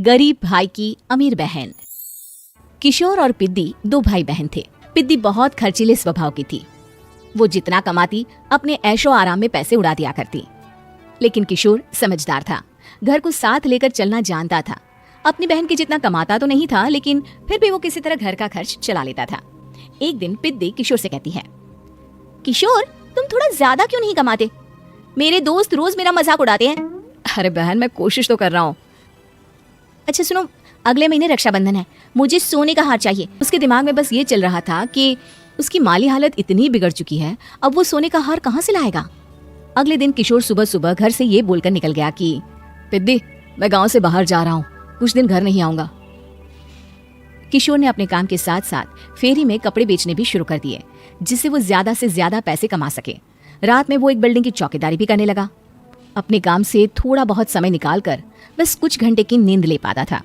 गरीब भाई की अमीर बहन। किशोर और पिद्दी दो भाई बहन थे। पिद्दी बहुत खर्चीले स्वभाव की थी। वो जितना कमाती अपने ऐशो आराम में पैसे उड़ा दिया करती। लेकिन किशोर समझदार था, घर को साथ लेकर चलना जानता था। अपनी बहन की जितना कमाता तो नहीं था, लेकिन फिर भी वो किसी तरह घर का खर्च चला लेता था। एक दिन पिद्दी किशोर से कहती है, किशोर तुम थोड़ा ज्यादा क्यों नहीं कमाते? मेरे दोस्त रोज मेरा मजाक उड़ाते हैं। अरे बहन, मैं कोशिश तो कर रहा हूँ। अच्छा सुनो, अगले महीने रक्षाबंधन है, मुझे सोने का हार चाहिए। उसके दिमाग में बस ये चल रहा था कि उसकी माली हालत इतनी बिगड़ चुकी है, अब वो सोने का हार कहाँ से लाएगा। अगले दिन किशोर सुबह सुबह घर से ये बोलकर निकल गया कि पिद्दी, मैं गांव से बाहर जा रहा हूँ, कुछ दिन घर नहीं आऊंगा। किशोर ने अपने काम के साथ साथ फेरी में कपड़े बेचने भी शुरू कर दिए, जिससे वो ज्यादा से ज्यादा पैसे कमा सके। रात में वो एक बिल्डिंग की चौकीदारी भी करने लगा। अपने काम से थोड़ा बहुत समय निकालकर बस कुछ घंटे की नींद ले पाता था।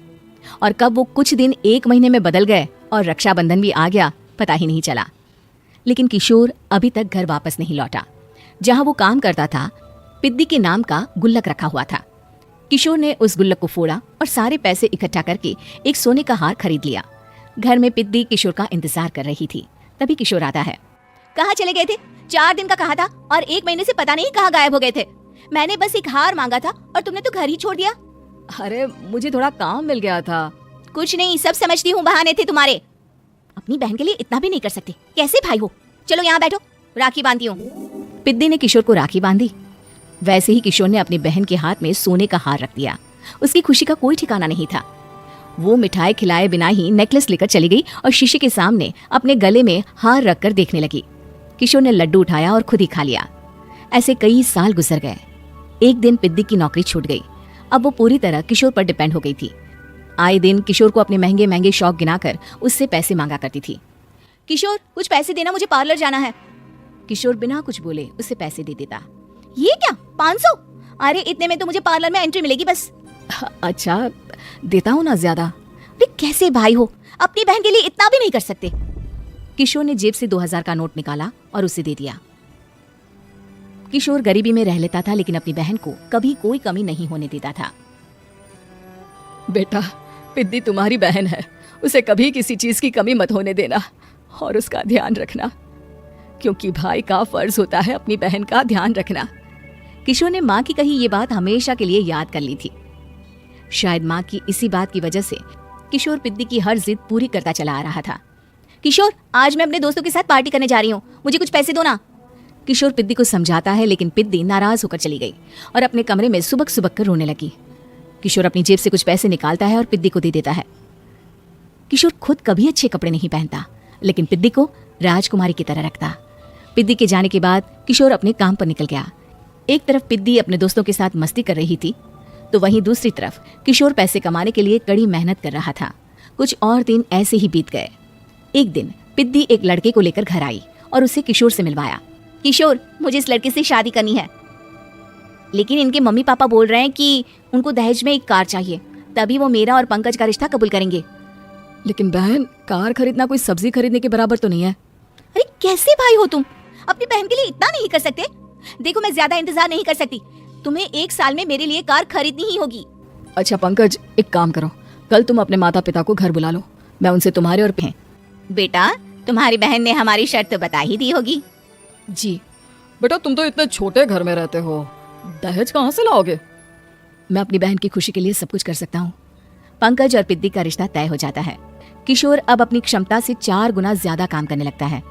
और कब वो कुछ दिन एक महीने में बदल गए और रक्षाबंधन भी आ गया, पता ही नहीं चला। लेकिन किशोर अभी तक घर वापस नहीं लौटा। जहां वो काम करता था, पिद्दी के नाम का गुल्लक रखा हुआ था। किशोर ने उस गुल्लक को फोड़ा और सारे पैसे इकट्ठा करके एक सोने का हार खरीद लिया। घर में पिद्दी किशोर का इंतजार कर रही थी। तभी किशोर आता है। कहाँ चले गए थे? 4 दिन का कहा था और 1 महीने से पता नहीं कहाँ गायब हो गए थे। मैंने बस एक हार मांगा था और तुमने तो घर ही छोड़ दिया। अरे मुझे थोड़ा काम मिल गया था। कुछ नहीं, सब समझती हूँ, बहाने थे तुम्हारे। अपनी बहन के लिए इतना भी नहीं कर सकते, कैसे भाई हो? चलो यहाँ बैठो, राखी बांधती हूँ। पिद्दी ने किशोर को राखी बांधी। वैसे ही किशोर ने अपनी बहन के हाथ में सोने का हार रख दिया। उसकी खुशी का कोई ठिकाना नहीं था। वो मिठाई खिलाए बिना ही नेकलेस लेकर चली गई और शीशे के सामने अपने गले में हार रखकर देखने लगी। किशोर ने लड्डू उठाया और खुद ही खा लिया। ऐसे कई साल गुजर गए। एक दिन पिद्दी की नौकरी छूट गई। अब वो पूरी तरह किशोर पर डिपेंड हो गई थी। आए दिन किशोर को अपने महंगे महंगे शौक गिनाकर उससे पैसे मांगा करती थी। किशोर कुछ पैसे देना, मुझे पार्लर जाना है। किशोर बिना कुछ बोले उसे पैसे दे देता। ये क्या, 500? अरे इतने में तो मुझे पार्लर में एंट्री मिलेगी बस। अच्छा देता हूँ ना ज्यादा। अरे कैसे भाई हो, अपनी बहन के लिए इतना भी नहीं कर सकते। किशोर ने जेब से 2000 का नोट निकाला और उसे दे दिया। किशोर गरीबी में रह लेता था, लेकिन अपनी बहन को कभी कोई कमी नहीं होने देता था। बेटा, पिद्दी तुम्हारी बहन है, उसे कभी किसी चीज की कमी मत होने देना और उसका ध्यान रखना, क्योंकि भाई का फर्ज होता है अपनी बहन का ध्यान रखना। किशोर ने माँ की कही ये बात हमेशा के लिए याद कर ली थी। शायद माँ की इसी बात की वजह से किशोर पिद्दी की हर जिद पूरी करता चला आ रहा था। किशोर, आज मैं अपने दोस्तों के साथ पार्टी करने जा रही हूँ, मुझे कुछ पैसे दो ना। किशोर पिद्दी को समझाता है, लेकिन पिद्दी नाराज होकर चली गई और अपने कमरे में सुबक सुबक कर रोने लगी। किशोर अपनी जेब से कुछ पैसे निकालता है और पिद्दी को दे देता है। किशोर खुद कभी अच्छे कपड़े नहीं पहनता, लेकिन पिद्दी को राजकुमारी की तरह रखता। पिद्दी के जाने के बाद किशोर अपने काम पर निकल गया। एक तरफ पिद्दी अपने दोस्तों के साथ मस्ती कर रही थी, तो वहीं दूसरी तरफ किशोर पैसे कमाने के लिए कड़ी मेहनत कर रहा था। कुछ और दिन ऐसे ही बीत गए। एक दिन पिद्दी एक लड़के को लेकर घर आई और उसे किशोर से मिलवाया। किशोर, मुझे इस लड़के से शादी करनी है, लेकिन इनके मम्मी पापा बोल रहे हैं कि उनको दहेज में एक कार चाहिए, तभी वो मेरा और पंकज का रिश्ता कबूल करेंगे। लेकिन बहन, कार खरीदना कोई सब्जी खरीदने के बराबर तो नहीं है। अरे कैसे भाई हो तुम, अपनी बहन के लिए इतना नहीं कर सकते? देखो, मैं ज्यादा इंतजार नहीं कर सकती, तुम्हें 1 साल में मेरे लिए कार खरीदनी ही होगी। अच्छा पंकज, एक काम करो, कल तुम अपने माता पिता को घर बुला लो, मैं उनसे तुम्हारे और बेटा, तुम्हारी बहन ने हमारी शर्त तो बता ही दी होगी। जी बेटा, तुम तो इतने छोटे घर में रहते हो, दहेज कहाँ से लाओगे? मैं अपनी बहन की खुशी के लिए सब कुछ कर सकता हूँ। पंकज और पिद्दी का रिश्ता तय हो जाता है। किशोर अब अपनी क्षमता से 4 गुना ज्यादा काम करने लगता है।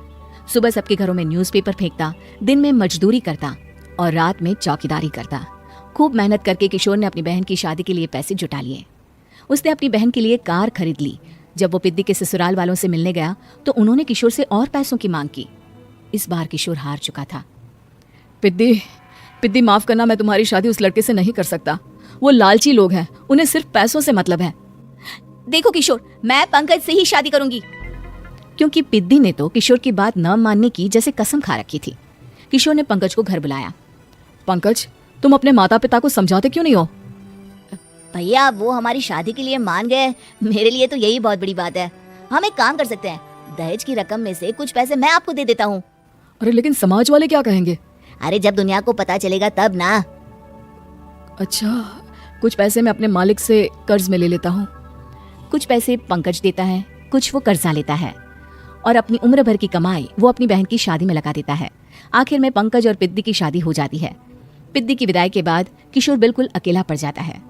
सुबह सबके घरों में न्यूज़पेपर फेंकता, दिन में मजदूरी करता और रात में चौकीदारी करता। खूब मेहनत करके किशोर ने अपनी बहन की शादी के लिए पैसे जुटा लिए। उसने अपनी बहन के लिए कार खरीद ली। जब वो पिद्दी के ससुराल वालों से मिलने गया तो उन्होंने किशोर से और पैसों की मांग की। इस बार किशोर हार चुका था। पिद्दी माफ करना, मैं तुम्हारी शादी उस लड़के से नहीं कर सकता। वो लालची लोग हैं, उन्हें सिर्फ पैसों से मतलब है। देखो किशोर, मैं पंकज से ही शादी करूंगी। क्योंकि पिद्दी ने तो किशोर की बात न मानने की जैसे कसम खा रखी थी। किशोर ने पंकज को घर बुलाया। पंकज, तुम अपने माता पिता को समझाते क्यों नहीं हो? भैया, वो हमारी शादी के लिए मान गए, मेरे लिए तो यही बहुत बड़ी बात है। हम एक काम कर सकते हैं, दहेज की रकम में से कुछ पैसे मैं आपको दे देता हूँ। अरे लेकिन समाज वाले क्या कहेंगे? अरे जब दुनिया को पता चलेगा तब ना। अच्छा, कुछ पैसे मैं अपने मालिक से कर्ज में ले लेता हूँ। कुछ पैसे पंकज देता है, कुछ वो कर्जा लेता है और अपनी उम्र भर की कमाई वो अपनी बहन की शादी में लगा देता है। आखिर में पंकज और पिद्दी की शादी हो जाती है। पिद्दी की विदाई के बाद किशोर बिल्कुल अकेला पड़ जाता है।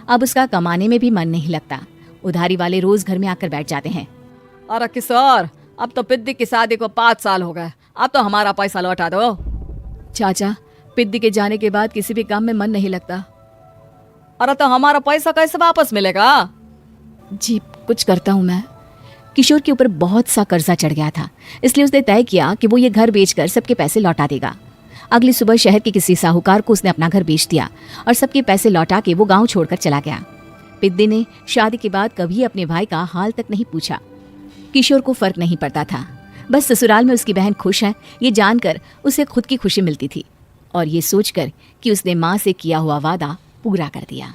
अब उसका कमाने में भी मन नहीं लगता। उधारी वाले रोज घर में आकर बैठ जाते हैं। अरे किशोर, अब तो पिद्दी की शादी को 5 साल हो गए, अब तो हमारा पैसा लौटा दो। चाचा, पिद्दी के जाने के बाद किसी भी काम में मन नहीं लगता। अरे तो हमारा पैसा कैसे वापस मिलेगा? जी कुछ करता हूँ मैं। किशोर के ऊपर बहुत सा कर्जा चढ़ गया था, इसलिए उसने तय किया कि वो ये घर बेचकर सबके पैसे लौटा देगा। अगली सुबह शहर के किसी साहूकार को उसने अपना घर बेच दिया और सबके पैसे लौटा के वो गांव छोड़कर चला गया। पिद्दी ने शादी के बाद कभी अपने भाई का हाल तक नहीं पूछा। किशोर को फर्क नहीं पड़ता था, बस ससुराल में उसकी बहन खुश है ये जानकर उसे खुद की खुशी मिलती थी और ये सोचकर कि उसने माँ से किया हुआ वादा पूरा कर दिया।